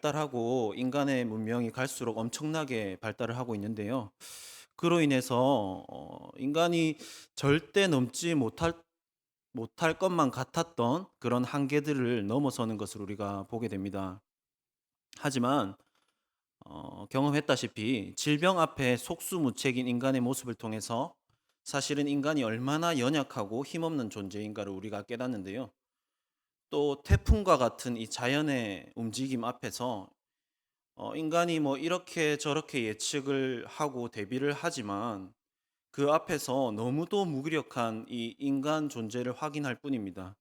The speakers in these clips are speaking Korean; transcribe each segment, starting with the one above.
발달하고 인간의 문명이 갈수록 엄청나게 발달을 하고 있는데요. 그로 인해서 인간이 절대 넘지 못할 것만 같았던 그런 한계들을 넘어서는 것을 우리가 보게 됩니다. 하지만 경험했다시피 질병 앞에 속수무책인 인간의 모습을 통해서 사실은 인간이 얼마나 연약하고 힘없는 존재인가를 우리가 깨닫는데요. 또 태풍과 같은 이 자연의 움직임 앞에서 인간이 뭐 이렇게 저렇게 예측을 하고 대비를 하지만 그 앞에서 너무도 무기력한 이 인간 존재를 확인할 뿐입니다.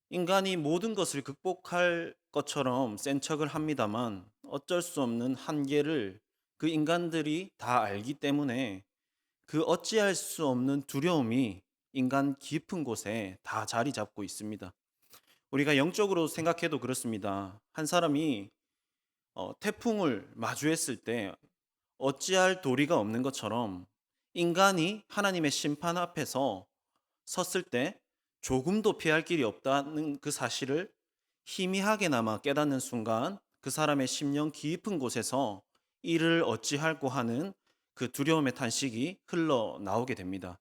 인간이 모든 것을 극복할 것처럼 센 척을 합니다만 어쩔 수 없는 한계를 그 인간들이 다 알기 때문에 그 어찌할 수 없는 두려움이 인간 깊은 곳에 다 자리 잡고 있습니다. 우리가 영적으로 생각해도 그렇습니다. 한 사람이 태풍을 마주했을 때 어찌할 도리가 없는 것처럼 인간이 하나님의 심판 앞에서 섰을 때 조금도 피할 길이 없다는 그 사실을 희미하게나마 깨닫는 순간 그 사람의 심령 깊은 곳에서 이를 어찌할꼬 하는 그 두려움의 탄식이 흘러나오게 됩니다.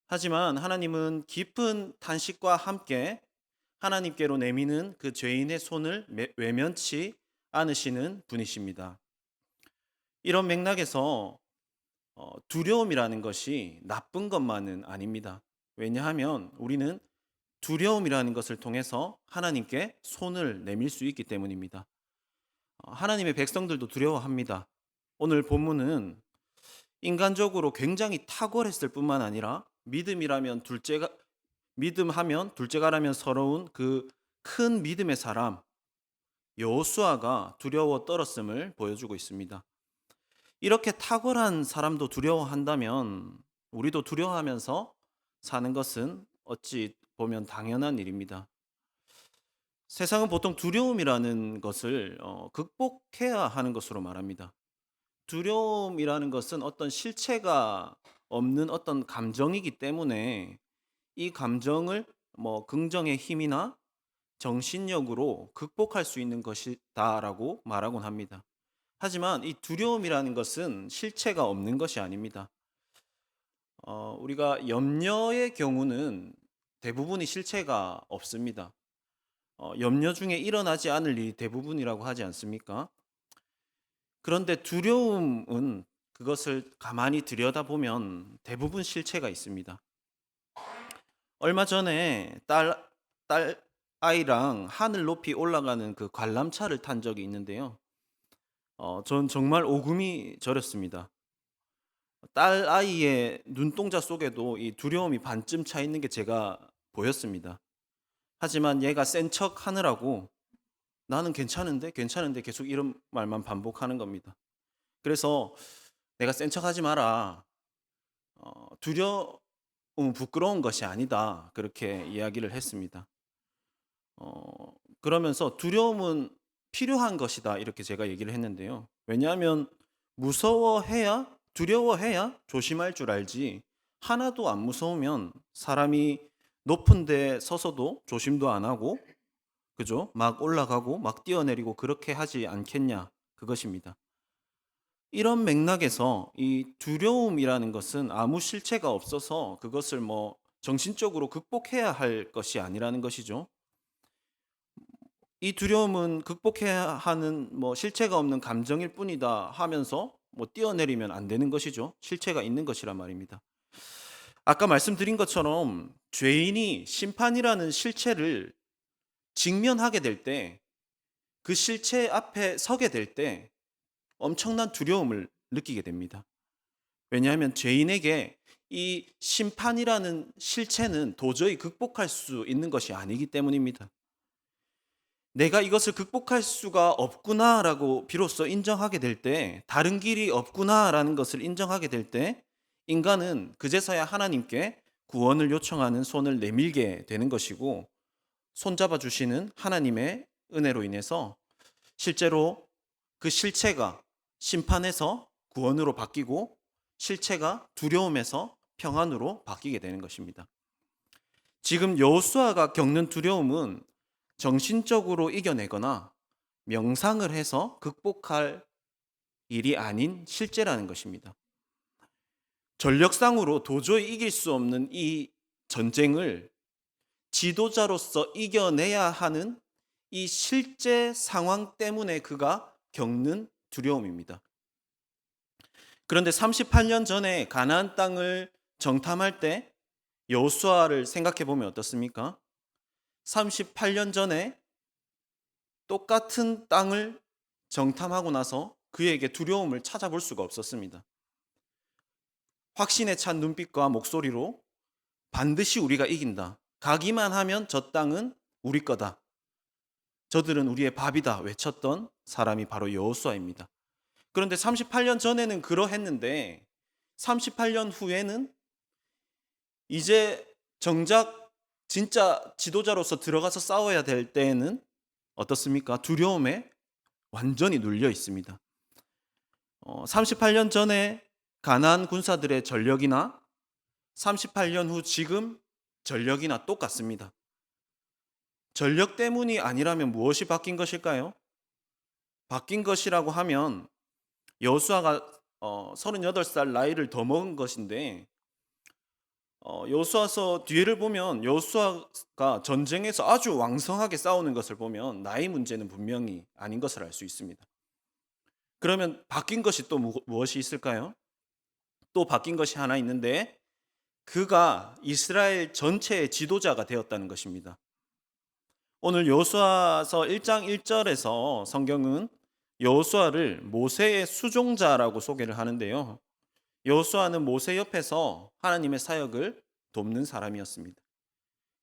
하지만 하나님은 깊은 탄식과 함께 하나님께로 내미는 그 죄인의 손을 외면치 않으시는 분이십니다. 이런 맥락에서 두려움이라는 것이 나쁜 것만은 아닙니다. 왜냐하면 우리는 두려움이라는 것을 통해서 하나님께 손을 내밀 수 있기 때문입니다. 하나님의 백성들도 두려워합니다. 오늘 본문은 인간적으로 굉장히 탁월했을 뿐만 아니라 믿음하면 둘째가라면 서러운 그 큰 믿음의 사람 여호수아가 두려워 떨었음을 보여주고 있습니다. 이렇게 탁월한 사람도 두려워한다면 우리도 두려워하면서 사는 것은 어찌 보면 당연한 일입니다. 세상은 보통 두려움이라는 것을 극복해야 하는 것으로 말합니다. 두려움이라는 것은 어떤 실체가 없는 어떤 감정이기 때문에 이 감정을 뭐 긍정의 힘이나 정신력으로 극복할 수 있는 것이다라고 말하곤 합니다. 하지만 이 두려움이라는 것은 실체가 없는 것이 아닙니다. 우리가 염려의 경우는 대부분이 실체가 없습니다. 염려 중에 일어나지 않을 일이 대부분이라고 하지 않습니까? 그런데 두려움은 그것을 가만히 들여다보면 대부분 실체가 있습니다. 얼마 전에 딸 아이랑 하늘 높이 올라가는 그 관람차를 탄 적이 있는데요. 전 정말 오금이 저렸습니다. 딸 아이의 눈동자 속에도 이 두려움이 반쯤 차 있는 게 제가 보였습니다. 하지만 얘가 센 척 하느라고 나는 괜찮은데, 괜찮은데 계속 이런 말만 반복하는 겁니다. 그래서 내가 센 척 하지 마라. 두려움은 부끄러운 것이 아니다. 그렇게 이야기를 했습니다. 그러면서 두려움은 필요한 것이다. 이렇게 제가 얘기를 했는데요. 왜냐하면 두려워해야 조심할 줄 알지. 하나도 안 무서우면 사람이 높은 데 서서도 조심도 안 하고, 그죠? 막 올라가고, 막 뛰어내리고 그렇게 하지 않겠냐. 그것입니다. 이런 맥락에서 이 두려움이라는 것은 아무 실체가 없어서 그것을 뭐 정신적으로 극복해야 할 것이 아니라는 것이죠. 이 두려움은 극복해야 하는 뭐 실체가 없는 감정일 뿐이다 하면서 뭐 뛰어내리면 안 되는 것이죠. 실체가 있는 것이란 말입니다. 아까 말씀드린 것처럼 죄인이 심판이라는 실체를 직면하게 될 때, 그 실체 앞에 서게 될 때 엄청난 두려움을 느끼게 됩니다. 왜냐하면 죄인에게 이 심판이라는 실체는 도저히 극복할 수 있는 것이 아니기 때문입니다. 내가 이것을 극복할 수가 없구나라고 비로소 인정하게 될 때, 다른 길이 없구나라는 것을 인정하게 될 때, 인간은 그제서야 하나님께 구원을 요청하는 손을 내밀게 되는 것이고, 손잡아 주시는 하나님의 은혜로 인해서 실제로 그 실체가 심판에서 구원으로 바뀌고, 실체가 두려움에서 평안으로 바뀌게 되는 것입니다. 지금 여호수아가 겪는 두려움은 정신적으로 이겨내거나 명상을 해서 극복할 일이 아닌 실제라는 것입니다. 전력상으로 도저히 이길 수 없는 이 전쟁을 지도자로서 이겨내야 하는 이 실제 상황 때문에 그가 겪는 두려움입니다. 그런데 38년 전에 가나안 땅을 정탐할 때 여호수아를 생각해 보면 어떻습니까? 38년 전에 똑같은 땅을 정탐하고 나서 그에게 두려움을 찾아볼 수가 없었습니다. 확신에 찬 눈빛과 목소리로 반드시 우리가 이긴다. 가기만 하면 저 땅은 우리 거다. 저들은 우리의 밥이다 외쳤던 사람이 바로 여호수아입니다. 그런데 38년 전에는 그러했는데 38년 후에는 이제 정작 진짜 지도자로서 들어가서 싸워야 될 때에는 어떻습니까? 두려움에 완전히 눌려 있습니다. 38년 전에 가나안 군사들의 전력이나 38년 후 지금 전력이나 똑같습니다. 전력 때문이 아니라면 무엇이 바뀐 것일까요? 바뀐 것이라고 하면 여호수아가 38살 나이를 더 먹은 것인데 여호수아서 뒤를 보면 여호수아가 전쟁에서 아주 왕성하게 싸우는 것을 보면 나이 문제는 분명히 아닌 것을 알 수 있습니다. 그러면 바뀐 것이 또 무엇이 있을까요? 또 바뀐 것이 하나 있는데 그가 이스라엘 전체의 지도자가 되었다는 것입니다. 오늘 여호수아서 1장 1절에서 성경은 여호수아를 모세의 수종자라고 소개를 하는데요. 여호수아는 모세 옆에서 하나님의 사역을 돕는 사람이었습니다.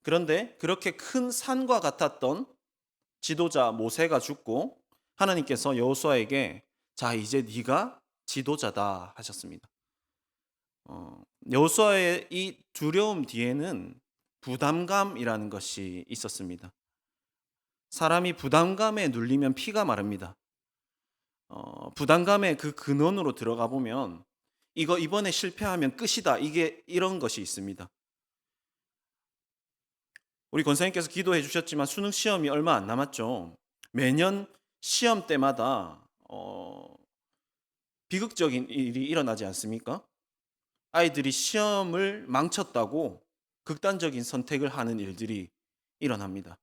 그런데 그렇게 큰 산과 같았던 지도자 모세가 죽고 하나님께서 여호수아에게 자 이제 네가 지도자다 하셨습니다. 여호수아의 이 두려움 뒤에는 부담감이라는 것이 있었습니다. 사람이 부담감에 눌리면 피가 마릅니다. 부담감의 그 근원으로 들어가 보면 이거 이번에 실패하면 끝이다. 이게 이런 것이 있습니다. 우리 권사님께서 기도해 주셨지만 수능 시험이 얼마 안 남았죠. 매년 시험 때마다 비극적인 일이 일어나지 않습니까? 아이들이 시험을 망쳤다고 극단적인 선택을 하는 일들이 일어납니다.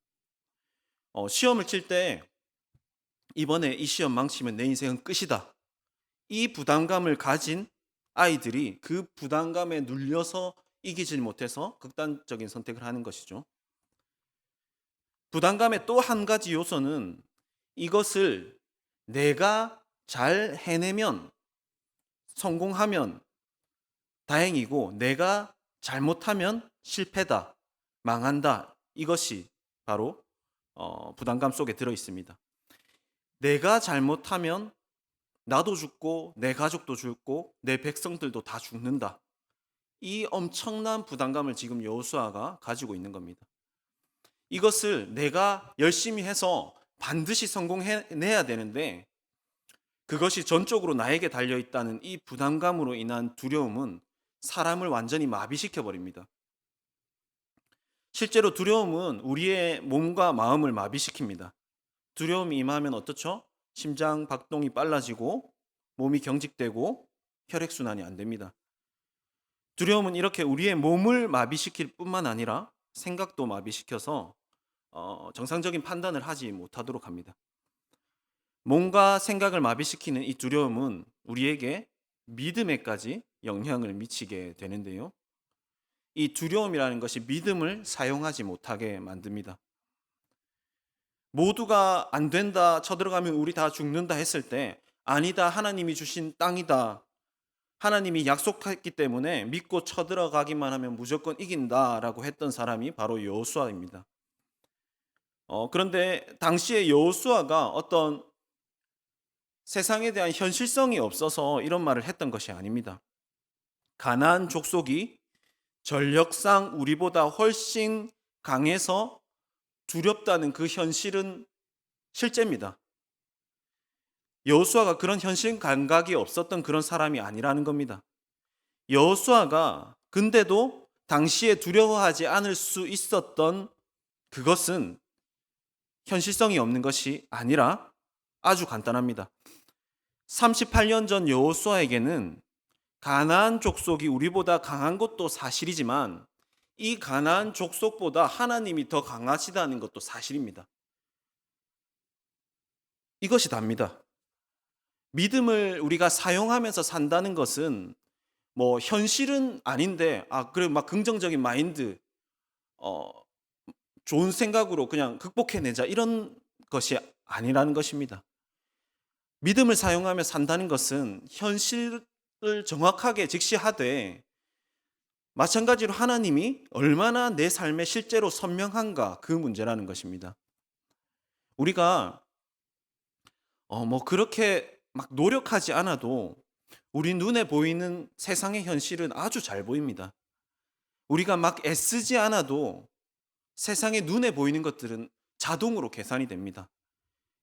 시험을 칠 때 이번에 이 시험 망치면 내 인생은 끝이다. 이 부담감을 가진 아이들이 그 부담감에 눌려서 이기질 못해서 극단적인 선택을 하는 것이죠. 부담감의 또 한 가지 요소는 이것을 내가 잘 해내면 성공하면 다행이고 내가 잘못하면 실패다, 망한다. 이것이 바로 부담감 속에 들어 있습니다. 내가 잘못하면 나도 죽고 내 가족도 죽고 내 백성들도 다 죽는다. 이 엄청난 부담감을 지금 여호수아가 가지고 있는 겁니다. 이것을 내가 열심히 해서 반드시 성공해내야 되는데 그것이 전적으로 나에게 달려있다는 이 부담감으로 인한 두려움은 사람을 완전히 마비시켜 버립니다. 실제로 두려움은 우리의 몸과 마음을 마비시킵니다. 두려움이 임하면 어떻죠? 심장 박동이 빨라지고 몸이 경직되고 혈액순환이 안 됩니다. 두려움은 이렇게 우리의 몸을 마비시킬 뿐만 아니라 생각도 마비시켜서 정상적인 판단을 하지 못하도록 합니다. 몸과 생각을 마비시키는 이 두려움은 우리에게 믿음에까지 영향을 미치게 되는데요. 이 두려움이라는 것이 믿음을 사용하지 못하게 만듭니다. 모두가 안 된다, 쳐들어가면 우리 다 죽는다 했을 때 아니다, 하나님이 주신 땅이다, 하나님이 약속했기 때문에 믿고 쳐들어가기만 하면 무조건 이긴다라고 했던 사람이 바로 여호수아입니다. 그런데 당시에 여호수아가 어떤 세상에 대한 현실성이 없어서 이런 말을 했던 것이 아닙니다. 가나안 족속이 전력상 우리보다 훨씬 강해서 두렵다는 그 현실은 실제입니다. 여호수아가 그런 현실 감각이 없었던 그런 사람이 아니라는 겁니다. 여호수아가 근데도 당시에 두려워하지 않을 수 있었던 그것은 현실성이 없는 것이 아니라 아주 간단합니다. 38년 전 여호수아에게는 가나안 족속이 우리보다 강한 것도 사실이지만 이 가나안 족속보다 하나님이 더 강하시다는 것도 사실입니다. 이것이 답니다. 믿음을 우리가 사용하면서 산다는 것은 뭐 현실은 아닌데 그래 막 긍정적인 마인드, 어 좋은 생각으로 그냥 극복해내자 이런 것이 아니라는 것입니다. 믿음을 사용하며 산다는 것은 현실을 정확하게 직시하되 마찬가지로 하나님이 얼마나 내 삶에 실제로 선명한가 그 문제라는 것입니다. 우리가 뭐 그렇게 막 노력하지 않아도 우리 눈에 보이는 세상의 현실은 아주 잘 보입니다. 우리가 막 애쓰지 않아도 세상의 눈에 보이는 것들은 자동으로 계산이 됩니다.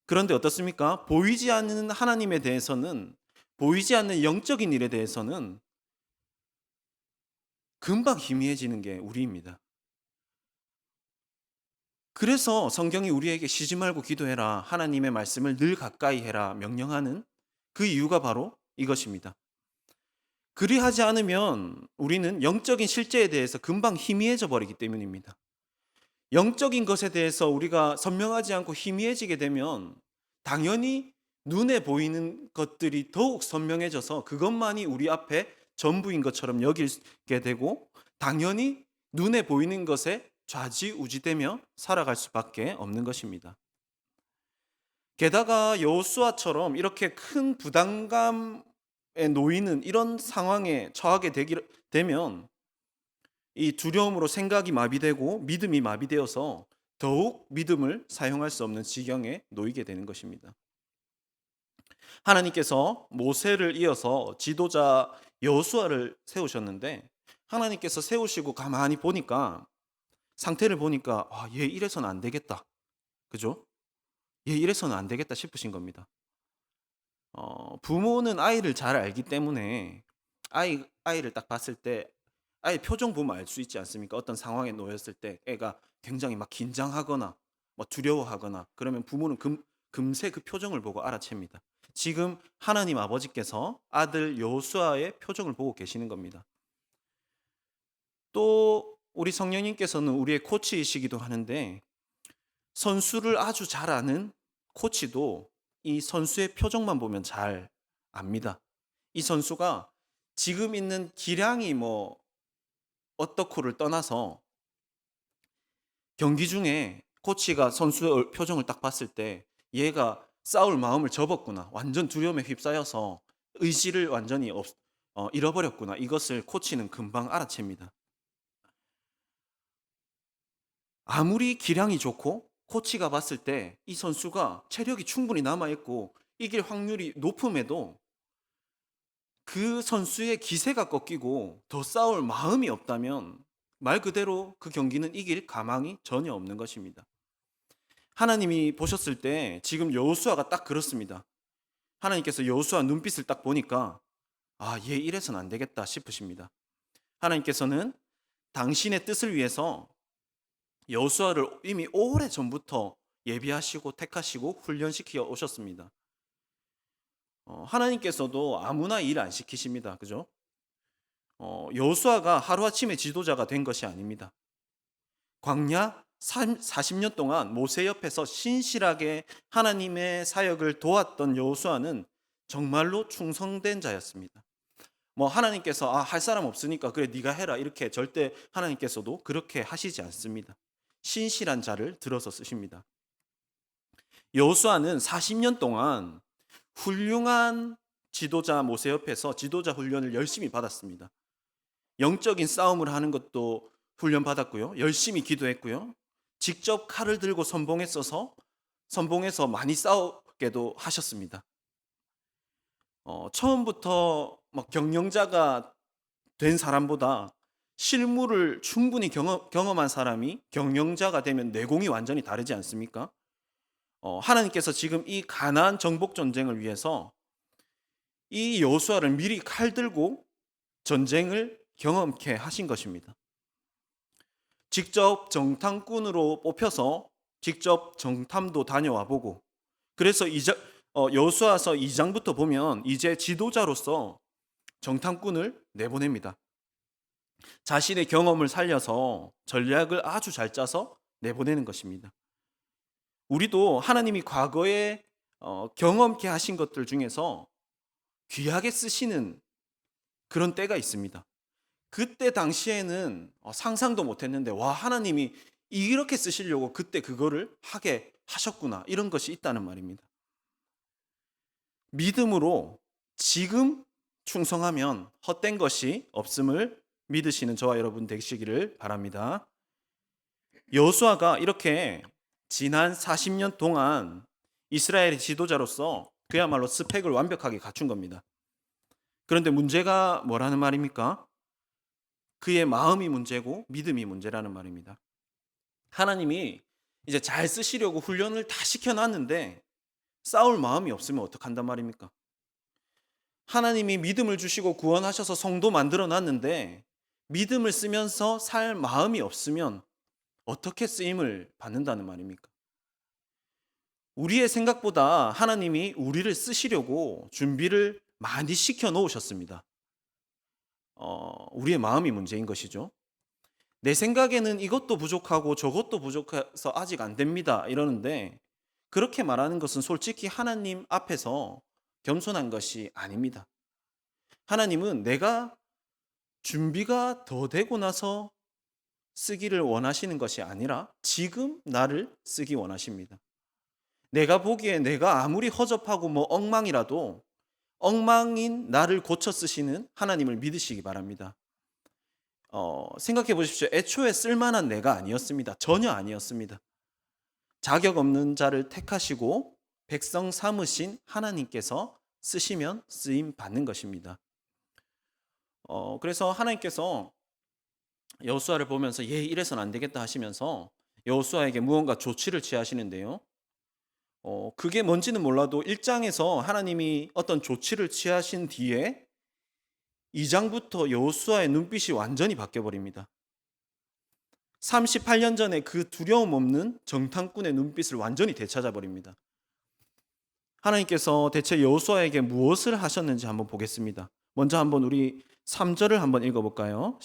그런데 어떻습니까? 보이지 않는 하나님에 대해서는, 보이지 않는 영적인 일에 대해서는 금방 희미해지는 게 우리입니다. 그래서 성경이 우리에게 쉬지 말고 기도해라, 하나님의 말씀을 늘 가까이 해라 명령하는 그 이유가 바로 이것입니다. 그리하지 않으면 우리는 영적인 실제에 대해서 금방 희미해져 버리기 때문입니다. 영적인 것에 대해서 우리가 선명하지 않고 희미해지게 되면 당연히 눈에 보이는 것들이 더욱 선명해져서 그것만이 우리 앞에 전부인 것처럼 여기게 되고 당연히 눈에 보이는 것에 좌지우지되며 살아갈 수밖에 없는 것입니다. 게다가 여호수아처럼 이렇게 큰 부담감에 놓이는 이런 상황에 처하게 되면 이 두려움으로 생각이 마비되고 믿음이 마비되어서 더욱 믿음을 사용할 수 없는 지경에 놓이게 되는 것입니다. 하나님께서 모세를 이어서 지도자 여호수아를 세우셨는데 하나님께서 세우시고 가만히 보니까 상태를 보니까 얘 이래서는 안 되겠다. 그죠? 얘 이래서는 안 되겠다 싶으신 겁니다. 부모는 아이를 잘 알기 때문에 아이를 딱 봤을 때 아이 표정 보면 알 수 있지 않습니까? 어떤 상황에 놓였을 때 애가 굉장히 막 긴장하거나 뭐 두려워하거나 그러면 부모는 금세 그 표정을 보고 알아챕니다. 지금 하나님 아버지께서 아들 여호수아의 표정을 보고 계시는 겁니다. 또 우리 성령님께서는 우리의 코치이시기도 하는데 선수를 아주 잘 아는 코치도 이 선수의 표정만 보면 잘 압니다. 이 선수가 지금 있는 기량이 뭐 어떻고를 떠나서 경기 중에 코치가 선수의 표정을 딱 봤을 때 얘가 싸울 마음을 접었구나. 완전 두려움에 휩싸여서 의지를 완전히 잃어버렸구나. 이것을 코치는 금방 알아챕니다. 아무리 기량이 좋고 코치가 봤을 때 이 선수가 체력이 충분히 남아있고 이길 확률이 높음에도 그 선수의 기세가 꺾이고 더 싸울 마음이 없다면 말 그대로 그 경기는 이길 가망이 전혀 없는 것입니다. 하나님이 보셨을 때 지금 여호수아가 딱 그렇습니다. 하나님께서 여호수아 눈빛을 딱 보니까 얘 이래서는 안 되겠다 싶으십니다. 하나님께서는 당신의 뜻을 위해서 여호수아를 이미 오래 전부터 예비하시고 택하시고 훈련시켜 오셨습니다. 하나님께서도 아무나 일 안 시키십니다. 그죠? 여호수아가 하루아침에 지도자가 된 것이 아닙니다. 광야 40년 동안 모세 옆에서 신실하게 하나님의 사역을 도왔던 여호수아는 정말로 충성된 자였습니다. 뭐 하나님께서 할 사람 없으니까 그래 네가 해라 이렇게 절대 하나님께서도 그렇게 하시지 않습니다. 신실한 자를 들어서 쓰십니다. 여호수아는 40년 동안 훌륭한 지도자 모세 옆에서 지도자 훈련을 열심히 받았습니다. 영적인 싸움을 하는 것도 훈련 받았고요. 열심히 기도했고요. 직접 칼을 들고 선봉에서 많이 싸우게도 하셨습니다. 처음부터 막 경영자가 된 사람보다 실무를 충분히 경험한 사람이 경영자가 되면 내공이 완전히 다르지 않습니까? 하나님께서 지금 이 가나안 정복 전쟁을 위해서 이 여호수아를 미리 칼 들고 전쟁을 경험케 하신 것입니다. 직접 정탐꾼으로 뽑혀서 직접 정탐도 다녀와 보고 그래서 여호수아서 2장부터 보면 이제 지도자로서 정탐꾼을 내보냅니다. 자신의 경험을 살려서 전략을 아주 잘 짜서 내보내는 것입니다. 우리도 하나님이 과거에 경험케 하신 것들 중에서 귀하게 쓰시는 그런 때가 있습니다. 그때 당시에는 상상도 못했는데 와, 하나님이 이렇게 쓰시려고 그때 그거를 하게 하셨구나, 이런 것이 있다는 말입니다. 믿음으로 지금 충성하면 헛된 것이 없음을 믿으시는 저와 여러분 되시기를 바랍니다. 여호수아가 이렇게 지난 40년 동안 이스라엘의 지도자로서 그야말로 스펙을 완벽하게 갖춘 겁니다. 그런데 문제가 뭐라는 말입니까? 그의 마음이 문제고 믿음이 문제라는 말입니다. 하나님이 이제 잘 쓰시려고 훈련을 다 시켜놨는데 싸울 마음이 없으면 어떡한단 말입니까? 하나님이 믿음을 주시고 구원하셔서 성도 만들어 놨는데 믿음을 쓰면서 살 마음이 없으면 어떻게 쓰임을 받는다는 말입니까? 우리의 생각보다 하나님이 우리를 쓰시려고 준비를 많이 시켜 놓으셨습니다. 우리의 마음이 문제인 것이죠. 내 생각에는 이것도 부족하고 저것도 부족해서 아직 안 됩니다, 이러는데 그렇게 말하는 것은 솔직히 하나님 앞에서 겸손한 것이 아닙니다. 하나님은 내가 준비가 더 되고 나서 쓰기를 원하시는 것이 아니라 지금 나를 쓰기 원하십니다. 내가 보기에 내가 아무리 허접하고 엉망이라도 엉망인 나를 고쳐 쓰시는 하나님을 믿으시기 바랍니다. 생각해 보십시오. 애초에 쓸만한 내가 아니었습니다. 전혀 아니었습니다. 자격 없는 자를 택하시고 백성 삼으신 하나님께서 쓰시면 쓰임 받는 것입니다. 그래서 하나님께서 여호수아를 보면서 얘 이래서는 안 되겠다 하시면서 여호수아에게 무언가 조치를 취하시는데요. 그게 뭔지는 몰라도 1장에서 하나님이 어떤 조치를 취하신 뒤에 2장부터 여호수아의 눈빛이 완전히 바뀌어버립니다. 38년 전에 그 두려움 없는 정탐꾼의 눈빛을 완전히 되찾아버립니다. 하나님께서 대체 여호수아에게 무엇을 하셨는지 한번 보겠습니다. 먼저 한번 우리 3절을 한번 읽어볼까요?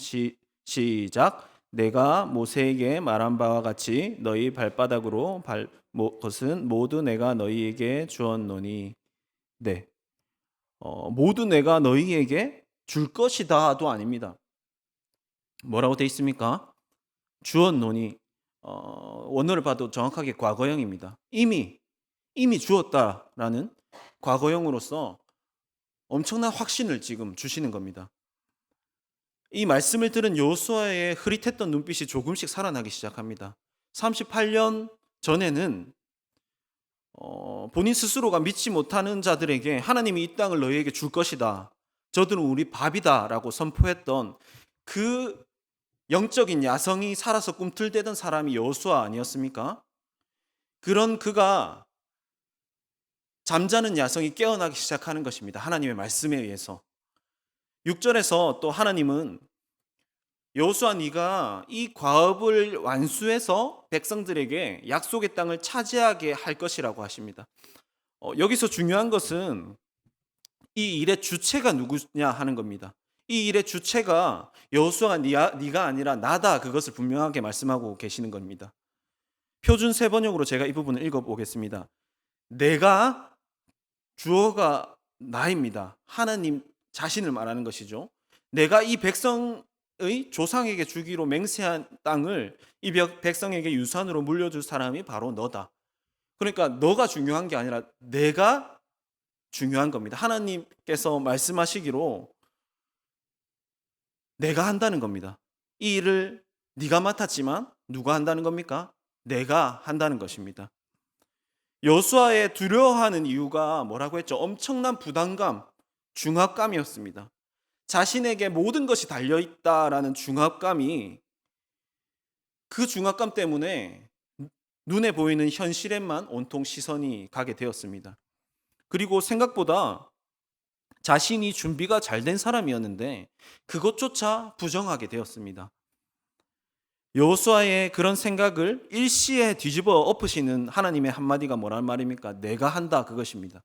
시작. 내가 모세에게 말한 바와 같이 너희 발바닥으로 것은 모두 내가 너희에게 주었노니. 네, 모두 내가 너희에게 줄 것이다도 아닙니다. 뭐라고 돼 있습니까? 주었노니. 원어를 봐도 정확하게 과거형입니다. 이미 주었다라는 과거형으로서 엄청난 확신을 지금 주시는 겁니다. 이 말씀을 들은 여호수아의 흐릿했던 눈빛이 조금씩 살아나기 시작합니다. 38년 전에는 본인 스스로가 믿지 못하는 자들에게 하나님이 이 땅을 너희에게 줄 것이다, 저들은 우리 밥이다 라고 선포했던 그 영적인 야성이 살아서 꿈틀대던 사람이 여호수아 아니었습니까? 그런 그가 잠자는 야성이 깨어나기 시작하는 것입니다. 하나님의 말씀에 의해서. 6절에서 또 하나님은 여호수아, 네가 이 과업을 완수해서 백성들에게 약속의 땅을 차지하게 할 것이라고 하십니다. 여기서 중요한 것은 이 일의 주체가 누구냐 하는 겁니다. 이 일의 주체가 여호수아가 네가 아니라 나다, 그것을 분명하게 말씀하고 계시는 겁니다. 표준 세번역으로 제가 이 부분을 읽어보겠습니다. 내가, 주어가 나입니다. 하나님 자신을 말하는 것이죠. 내가 이 백성의 조상에게 주기로 맹세한 땅을 이 백성에게 유산으로 물려줄 사람이 바로 너다. 그러니까 너가 중요한 게 아니라 내가 중요한 겁니다. 하나님께서 말씀하시기로 내가 한다는 겁니다. 이 일을 네가 맡았지만 누가 한다는 겁니까? 내가 한다는 것입니다. 여호수아의 두려워하는 이유가 뭐라고 했죠? 엄청난 부담감, 중압감이었습니다. 자신에게 모든 것이 달려있다라는 중압감이, 그 중압감 때문에 눈에 보이는 현실에만 온통 시선이 가게 되었습니다. 그리고 생각보다 자신이 준비가 잘 된 사람이었는데 그것조차 부정하게 되었습니다. 여호수아의 그런 생각을 일시에 뒤집어 엎으시는 하나님의 한마디가 뭐란 말입니까? 내가 한다, 그것입니다.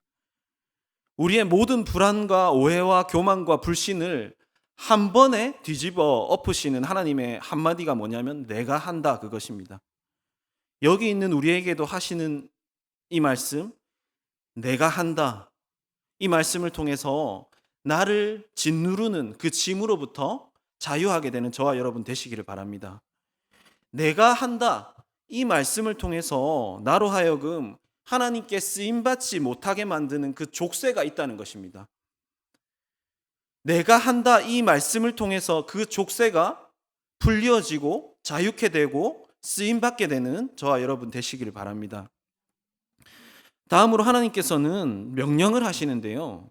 우리의 모든 불안과 오해와 교만과 불신을 한 번에 뒤집어 엎으시는 하나님의 한마디가 뭐냐면 내가 한다, 그것입니다. 여기 있는 우리에게도 하시는 이 말씀, 내가 한다, 이 말씀을 통해서 나를 짓누르는 그 짐으로부터 자유하게 되는 저와 여러분 되시기를 바랍니다. 내가 한다, 이 말씀을 통해서 나로 하여금 하나님께 쓰임받지 못하게 만드는 그 족쇄가 있다는 것입니다. 내가 한다, 이 말씀을 통해서 그 족쇄가 풀려지고 자유케 되고 쓰임받게 되는 저와 여러분 되시기를 바랍니다. 다음으로 하나님께서는 명령을 하시는데요.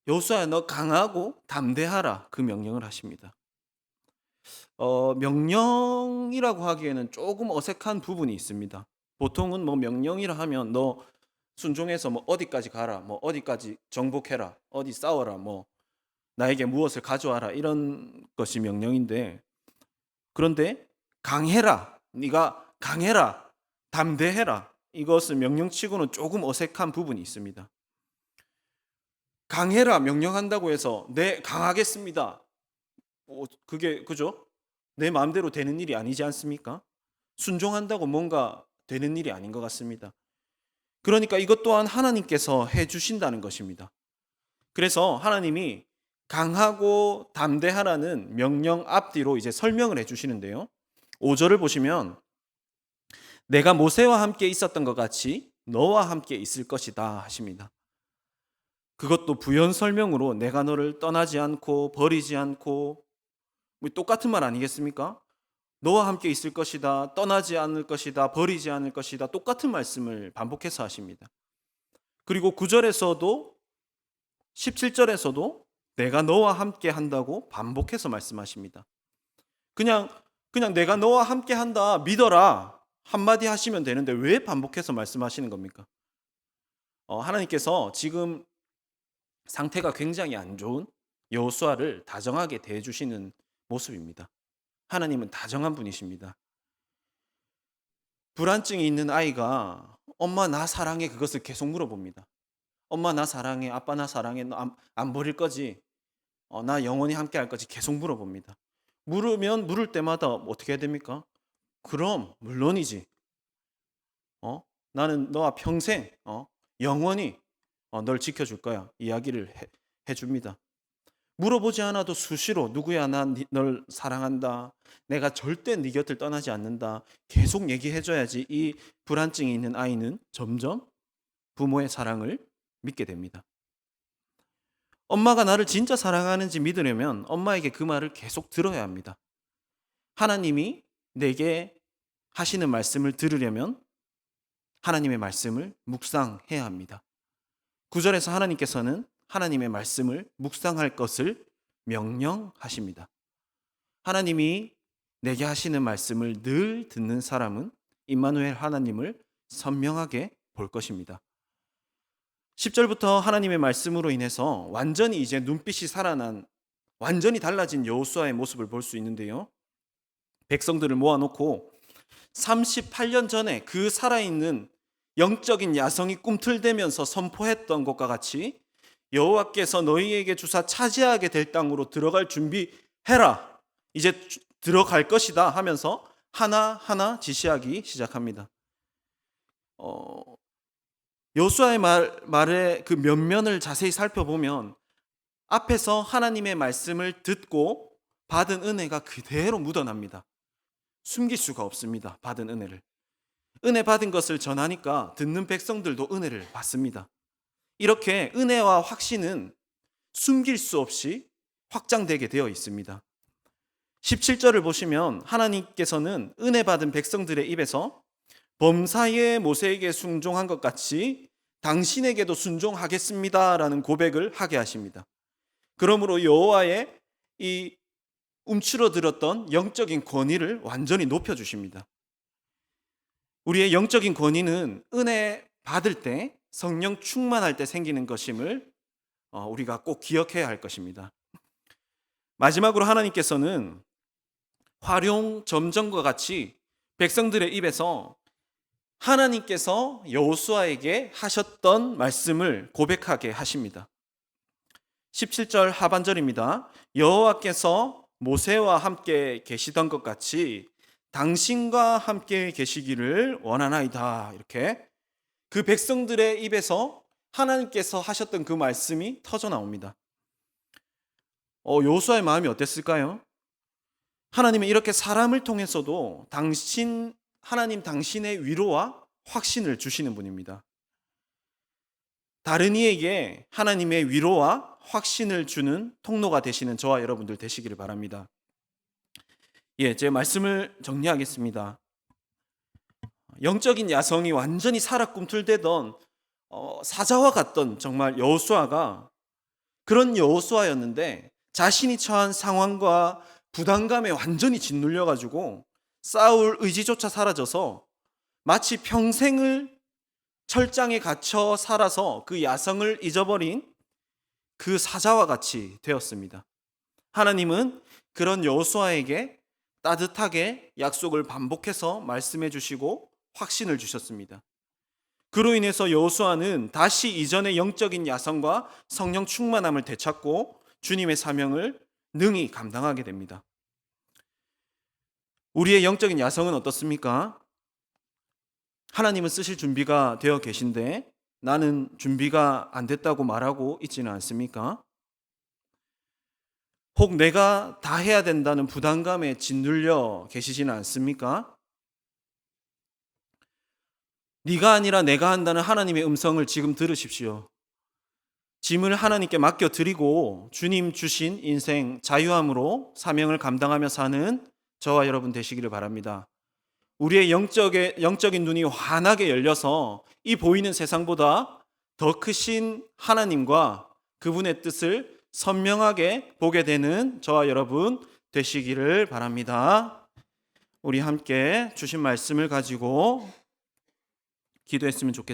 여호수아야, 너 강하고 담대하라, 그 명령을 하십니다. 명령이라고 하기에는 조금 어색한 부분이 있습니다. 보통은 뭐 명령이라 하면 너 순종해서 뭐 어디까지 가라, 뭐 어디까지 정복해라, 어디 싸워라, 뭐 나에게 무엇을 가져와라, 이런 것이 명령인데, 그런데 강해라, 네가 강해라, 담대해라, 이것은 명령치고는 조금 어색한 부분이 있습니다. 강해라 명령한다고 해서 네 강하겠습니다, 그게 그죠? 내 마음대로 되는 일이 아니지 않습니까? 순종한다고 뭔가 되는 일이 아닌 것 같습니다. 그러니까 이것 또한 하나님께서 해주신다는 것입니다. 그래서 하나님이 강하고 담대하라는 명령 앞뒤로 이제 설명을 해주시는데요. 5절을 보시면 내가 모세와 함께 있었던 것 같이 너와 함께 있을 것이다 하십니다. 그것도 부연 설명으로 내가 너를 떠나지 않고 버리지 않고, 똑같은 말 아니겠습니까? 너와 함께 있을 것이다, 떠나지 않을 것이다, 버리지 않을 것이다, 똑같은 말씀을 반복해서 하십니다. 그리고 9절에서도 17절에서도 내가 너와 함께 한다고 반복해서 말씀하십니다. 그냥 내가 너와 함께 한다 믿어라 한마디 하시면 되는데 왜 반복해서 말씀하시는 겁니까? 하나님께서 지금 상태가 굉장히 안 좋은 여호수아를 다정하게 대해주시는 모습입니다. 하나님은 다정한 분이십니다. 불안증이 있는 아이가 엄마 나 사랑해, 그것을 계속 물어봅니다. 엄마 나 사랑해, 아빠 나 사랑해, 너 안 버릴 거지? 나 영원히 함께 할 거지? 계속 물어봅니다. 물을 때마다 어떻게 해야 됩니까? 그럼 물론이지. 나는 너와 평생 영원히 널 지켜줄 거야, 이야기를 해줍니다. 물어보지 않아도 수시로 누구야 난 널 사랑한다, 내가 절대 네 곁을 떠나지 않는다 계속 얘기해줘야지 이 불안증이 있는 아이는 점점 부모의 사랑을 믿게 됩니다. 엄마가 나를 진짜 사랑하는지 믿으려면 엄마에게 그 말을 계속 들어야 합니다. 하나님이 내게 하시는 말씀을 들으려면 하나님의 말씀을 묵상해야 합니다. 9절에서 하나님께서는 하나님의 말씀을 묵상할 것을 명령하십니다. 하나님이 내게 하시는 말씀을 늘 듣는 사람은 임마누엘 하나님을 선명하게 볼 것입니다. 10절부터 하나님의 말씀으로 인해서 완전히 이제 눈빛이 살아난, 완전히 달라진 여호수아의 모습을 볼 수 있는데요. 백성들을 모아놓고 38년 전에 그 살아있는 영적인 야성이 꿈틀대면서 선포했던 것과 같이 여호와께서 너희에게 주사 차지하게 될 땅으로 들어갈 준비해라, 이제 들어갈 것이다 하면서 하나하나 지시하기 시작합니다. 여호수아의 말의 그 면면을 자세히 살펴보면 앞에서 하나님의 말씀을 듣고 받은 은혜가 그대로 묻어납니다. 숨길 수가 없습니다. 받은 은혜를. 은혜 받은 것을 전하니까 듣는 백성들도 은혜를 받습니다. 이렇게 은혜와 확신은 숨길 수 없이 확장되게 되어 있습니다. 17절을 보시면 하나님께서는 은혜 받은 백성들의 입에서 범사에 모세에게 순종한 것 같이 당신에게도 순종하겠습니다라는 고백을 하게 하십니다. 그러므로 여호와의 이 움츠러들었던 영적인 권위를 완전히 높여주십니다. 우리의 영적인 권위는 은혜 받을 때, 성령 충만할 때 생기는 것임을 우리가 꼭 기억해야 할 것입니다. 마지막으로 하나님께서는 활용 점정과 같이 백성들의 입에서 하나님께서 여호수아에게 하셨던 말씀을 고백하게 하십니다. 17절 하반절입니다. 여호와께서 모세와 함께 계시던 것 같이 당신과 함께 계시기를 원하나이다. 이렇게 그 백성들의 입에서 하나님께서 하셨던 그 말씀이 터져 나옵니다. 여호수아의 마음이 어땠을까요? 하나님은 이렇게 사람을 통해서도 하나님 당신의 위로와 확신을 주시는 분입니다. 다른 이에게 하나님의 위로와 확신을 주는 통로가 되시는 저와 여러분들 되시기를 바랍니다. 제 말씀을 정리하겠습니다. 영적인 야성이 완전히 살아 꿈틀대던 사자와 같던 정말 여호수아가 그런 여호수아였는데 자신이 처한 상황과 부담감에 완전히 짓눌려 가지고 싸울 의지조차 사라져서 마치 평생을 철장에 갇혀 살아서 그 야성을 잊어버린 그 사자와 같이 되었습니다. 하나님은 그런 여호수아에게 따뜻하게 약속을 반복해서 말씀해 주시고 확신을 주셨습니다. 그로 인해서 여호수아는 다시 이전의 영적인 야성과 성령 충만함을 되찾고 주님의 사명을 능히 감당하게 됩니다. 우리의 영적인 야성은 어떻습니까? 하나님은 쓰실 준비가 되어 계신데 나는 준비가 안 됐다고 말하고 있지는 않습니까? 혹 내가 다 해야 된다는 부담감에 짓눌려 계시지는 않습니까? 네가 아니라 내가 한다는 하나님의 음성을 지금 들으십시오. 짐을 하나님께 맡겨드리고 주님 주신 인생 자유함으로 사명을 감당하며 사는 저와 여러분 되시기를 바랍니다. 우리의 영적인 눈이 환하게 열려서 이 보이는 세상보다 더 크신 하나님과 그분의 뜻을 선명하게 보게 되는 저와 여러분 되시기를 바랍니다. 우리 함께 주신 말씀을 가지고 기도했으면 좋겠습니다.